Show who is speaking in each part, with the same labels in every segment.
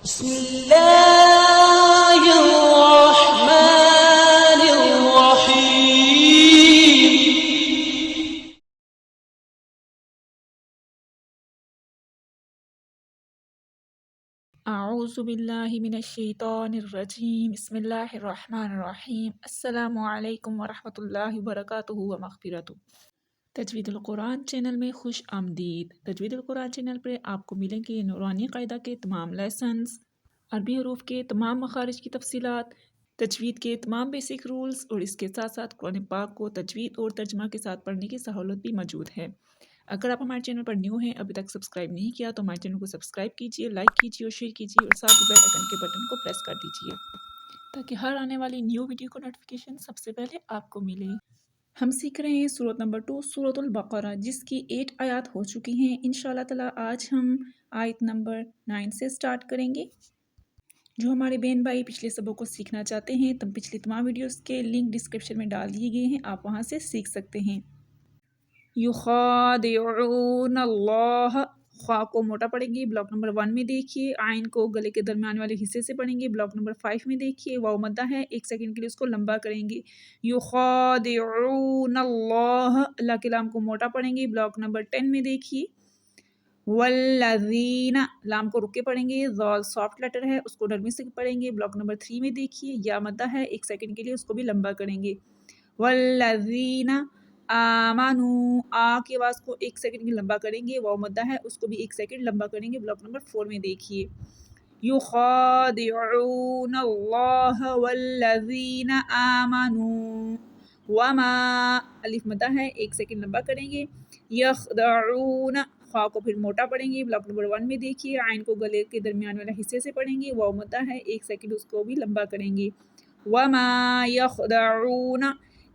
Speaker 1: بسم الله الرحمن الرحيم.
Speaker 2: اعوذ باللہ من الشیطان الرجیم بسم اللہ الرحمن الرحیم السلام علیکم ورحمۃ اللہ وبرکاتہ ومغفرتہ۔ تجوید القرآن چینل میں خوش آمدید۔ تجوید القرآن چینل پر آپ کو ملیں گے نورانی قاعدہ کے تمام لیسنز، عربی حروف کے تمام مخارج کی تفصیلات، تجوید کے تمام بیسک رولز اور اس کے ساتھ ساتھ قرآن پاک کو تجوید اور ترجمہ کے ساتھ پڑھنے کی سہولت بھی موجود ہے۔ اگر آپ ہمارے چینل پر نیو ہیں، ابھی تک سبسکرائب نہیں کیا تو ہمارے چینل کو سبسکرائب کیجیے، لائک کیجیے اور شیئر کیجیے اور ساتھ ہی بیل آئیکن کے بٹن کو پریس کر دیجیے تاکہ ہر آنے والی نیو ویڈیو کو نوٹیفیکیشن سب سے پہلے آپ کو ملے۔ ہم سیکھ رہے ہیں سورۃ نمبر 2 سورۃ البقرہ، جس کی 8 آیات ہو چکی ہیں۔ انشاءاللہ تعالی آج ہم آیت نمبر 9 سے سٹارٹ کریں گے۔ جو ہمارے بہن بھائی پچھلے سبق کو سیکھنا چاہتے ہیں تم پچھلی تمام ویڈیوز کے لنک ڈسکرپشن میں ڈال دیے گئے ہیں، آپ وہاں سے سیکھ سکتے ہیں۔ یخادعون اللہ، خواہ کو موٹا پڑھیں گے، بلاک نمبر 1 میں دیکھیے۔ عین کو گلے کے درمیان والے حصے سے پڑھیں گے، بلاک نمبر 5 میں دیکھیے۔ واو مدہ ہے، 1 سیکنڈ کے لیے اس کو لمبا کریں گے۔ یخادعون اللہ، اللہ کے لام کو موٹا پڑھیں گے، بلاک نمبر 10 میں دیکھیے۔ والذین، لام کو رک کے پڑھیں گے، ذال سافٹ لیٹر ہے اس کو نرمی سے پڑھیں گے، بلاک نمبر 3 میں دیکھیے۔ یا مدہ ہے، 1 سیکنڈ کے لیے اس کو بھی لمبا کریں گے۔ والذین آمنو، آ کی آواز کو 1 سیکنڈ کی لمبا کریں گے، واو مدہ ہے اس کو بھی 1 سیکنڈ لمبا کریں گے، بلاک نمبر 4 میں دیکھیے۔ یخادعون اللہ والذین آمنوا وما، الف مدہ ہے 1 سیکنڈ لمبا کریں گے۔ یخدعون، خواہ کو پھر موٹا پڑھیں گے، بلاک نمبر 1 میں دیکھیے۔ عین کو گلے کے درمیان والے حصے سے پڑھیں گے، واو مدہ ہے 1 سیکنڈ اس کو بھی لمبا کریں گے۔ وما یخدعون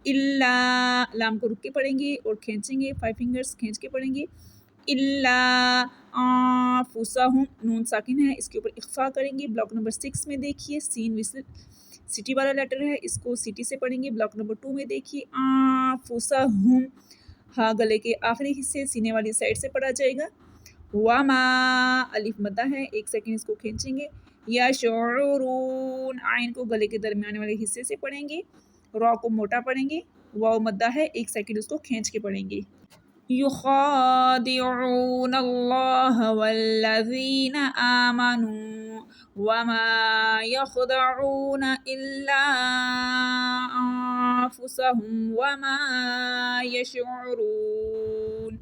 Speaker 2: الا، لام کو رک کے پڑھیں گے اور کھینچیں گے، 5 فنگرز کھینچ کے پڑھیں گے۔ الا انفسہم، نون ساکن ہے اس کے اوپر اخفا کریں گے، بلاک نمبر 6 میں دیکھیے۔ سین وصل سٹی والا لیٹر ہے اس کو سٹی سے پڑھیں گے، بلاک نمبر 2 میں دیکھیے۔ انفسہم، ہاں گلے کے آخری حصے سینے والی سائڈ سے پڑھا جائے گا۔ وما، الف مدہ ہے 1 سیکنڈ اس کو کھینچیں گے۔ یشعرون، عین کو گلے کے درمیان والے حصے سے پڑھیں گے، را کو موٹا پڑھیں گے، واو مدہ ہے 1 سیکنڈ اس کو کھینچ کے پڑھیں گے۔ یخادعون اللہ والذین آمنوا وما یخدعون الا انفسہم وما یشعرون۔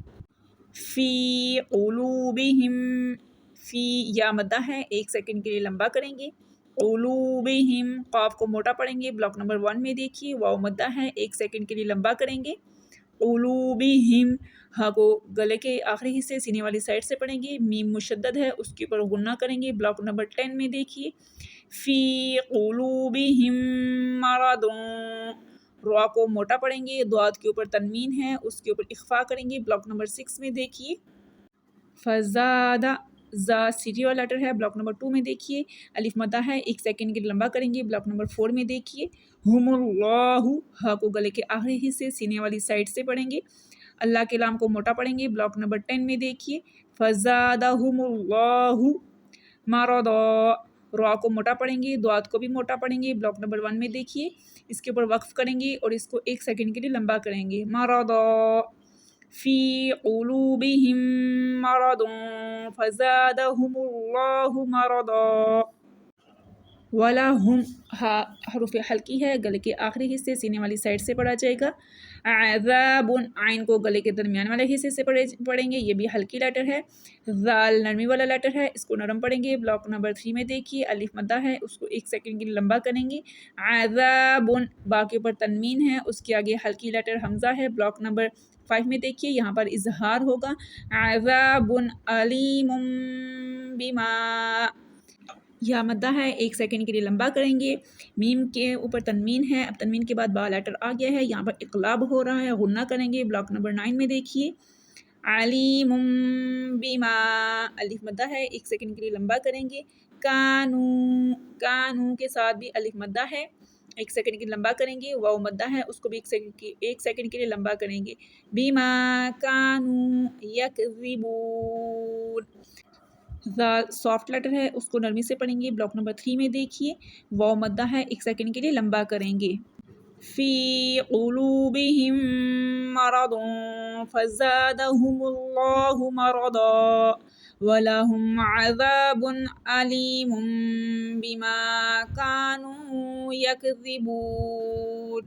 Speaker 2: فی قلوبہم، فی یا مدہ ہے 1 سیکنڈ کے لیے لمبا کریں گے۔ قلوبہم، قاف کو موٹا پڑھیں گے، بلاک نمبر 1 میں دیکھیے۔ واو مدہ ہے 1 سیکنڈ کے لیے لمبا کریں گے۔ قلوبہم، ہاں کو گلے کے آخری حصے سینے والی سائڈ سے پڑھیں گے، میم مشدد ہے اس کے اوپر غنہ کریں گے، بلاک نمبر 10 میں دیکھیے۔ فی قلوبہم مرض، را کو موٹا پڑھیں گے، دعات کے اوپر تنوین ہے اس کے اوپر اخفا کریں گے، بلاک نمبر 6 میں دیکھیے۔ فزادہ، زا سٹی والا لیٹر ہے، بلاک نمبر 2 میں دیکھیے۔ الف مدہ ہے 1 سیکنڈ کے لمبا کریں گے، بلاک نمبر 4 میں دیکھیے۔ ہم اللہ، ہا کو گلے کے آخری حصے سینے والی سائڈ سے پڑھیں گے، اللہ کے لام کو موٹا پڑھیں گے، بلاک نمبر 10 میں دیکھیے۔ فزادہم اللہ مرضا، را کو موٹا پڑھیں گے، دعات کو بھی موٹا پڑھیں گے، بلاک نمبر 1 میں دیکھیے۔ اس کے اوپر وقف کریں گے اور اس کو 1 سیکنڈ کے لیے لمبا کریں گے۔ مرضا، فی قلوبہم مرض فزادہم اللہ مرضا۔ وَلَهُمْ، ہا حروف حلقی ہے گلے کے آخری حصے سینے والی سائڈ سے پڑھا جائے گا۔ عذاب، عین کو گلے کے درمیان والے حصے سے پڑھیں گے، یہ بھی حلقی لیٹر ہے۔ ذال نرمی والا لیٹر ہے اس کو نرم پڑھیں گے، بلاک نمبر 3 میں دیکھیے۔ الف مدہ ہے اس کو 1 سیکنڈ کے لیے لمبا کریں گے۔ عذاب، با کے اوپر تنوین ہے اس کے آگے حلقی لیٹر حمزہ ہے، بلاک نمبر 5 میں دیکھیے، یہاں پر اظہار ہوگا۔ عذاب علیم بما، یا مدہ ہے 1 سیکنڈ کے لیے لمبا کریں گے، میم کے اوپر تنوین ہے، اب تنوین کے بعد با لیٹر آ گیا ہے، یہاں پر اقلاب ہو رہا ہے، غنہ کریں گے، بلاک نمبر 9 میں دیکھیے۔ علیم بما، الف مدہ ہے 1 سیکنڈ کے لیے لمبا کریں گے۔ کانو، کانو کے ساتھ بھی الف مدہ ہے 1 سیکنڈ کے لیے لمبا کریں گے، واو مدہ ہے اس کو بھی 1 سیکنڈ کے لیے لمبا کریں گے۔ بما کانو یکذبون، ذال سافٹ لیٹر ہے، اس کو نرمی سے پڑھیں گے. بلاک نمبر 3 میں دیکھیے واو مدہ ہے، 1 سیکنڈ کے لیے لمبا کریں گے. فی قلوبہم مرض فزادہم اللہ مرضا ولہم عذاب علیم بما کانوا یکذبون.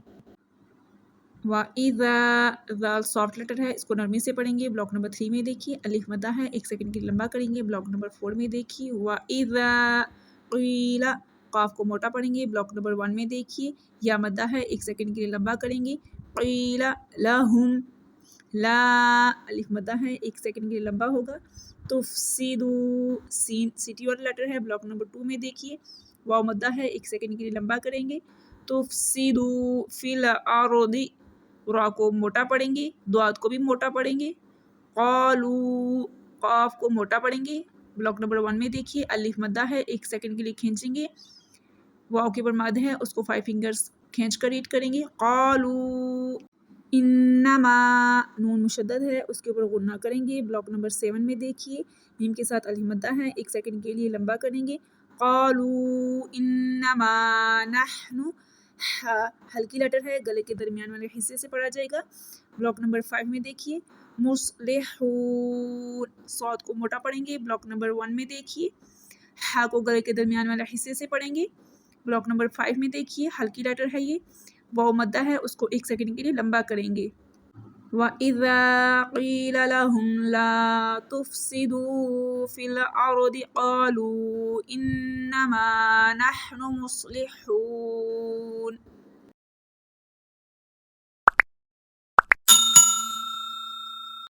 Speaker 2: وَإِذَا ذال سافٹ لیٹر ہے، اس کو نرمی سے پڑھیں گے. بلاک نمبر 3 میں دیکھیے الف مدہ ہے، 1 سیکنڈ کے لیے لمبا کریں گے. بلاک نمبر 4 میں دیکھیے وَإِذَا قِيلَ قاف کو موٹا پڑھیں گے. بلاک نمبر 1 میں دیکھیے یا مدہ ہے، 1 سیکنڈ کے لیے لمبا کریں گے. قِيلَ لَهُمْ لا الف مدہ ہے، 1 سیکنڈ کے لیے لمبا ہوگا. تفسدوا سین سٹی والا لیٹر ہے. بلاک نمبر 2 میں دیکھیے واو مدہ ہے، 1 سیکنڈ کے لیے لمبا کریں گے. تفسدوا فی الارض را کو موٹا پڑھیں گے، دعات کو بھی موٹا پڑھیں گے. قالو قاف کو موٹا پڑھیں گے. بلاک نمبر 1 میں دیکھیے الف مدہ ہے، 1 سیکنڈ کے لیے کھینچیں گے. واو کے اوپر مد ہے، اس کو 5 فنگرز کھینچ کر ریڈ کریں گے. قالو انما نون مشدد ہے، اس کے اوپر غنہ کریں گے. بلاک نمبر 7 میں دیکھیے میم کے ساتھ الف مدہ ہے، 1 سیکنڈ کے لیے لمبا کریں گے. قالو انما نحن ہلکی لیٹر ہے، گلے کے درمیان والے حصے سے پڑھا جائے گا. بلاک نمبر 5 میں دیکھیے مصلحون صاد کو موٹا پڑھیں گے. بلاک نمبر 1 میں دیکھیے ہا کو گلے کے درمیان والے حصے سے پڑھیں گے. بلاک نمبر 5 میں دیکھیے ہلکی لیٹر ہے، یہ واو مدہ ہے، اس کو 1 سیکنڈ کے لیے لمبا کریں گے. وَإِذَا قِيلَ لَهُمْ لَا تُفْسِدُوا فِي الْأَرْضِ قَالُوا إِنَّمَا نَحْنُ مُصْلِحُونَ.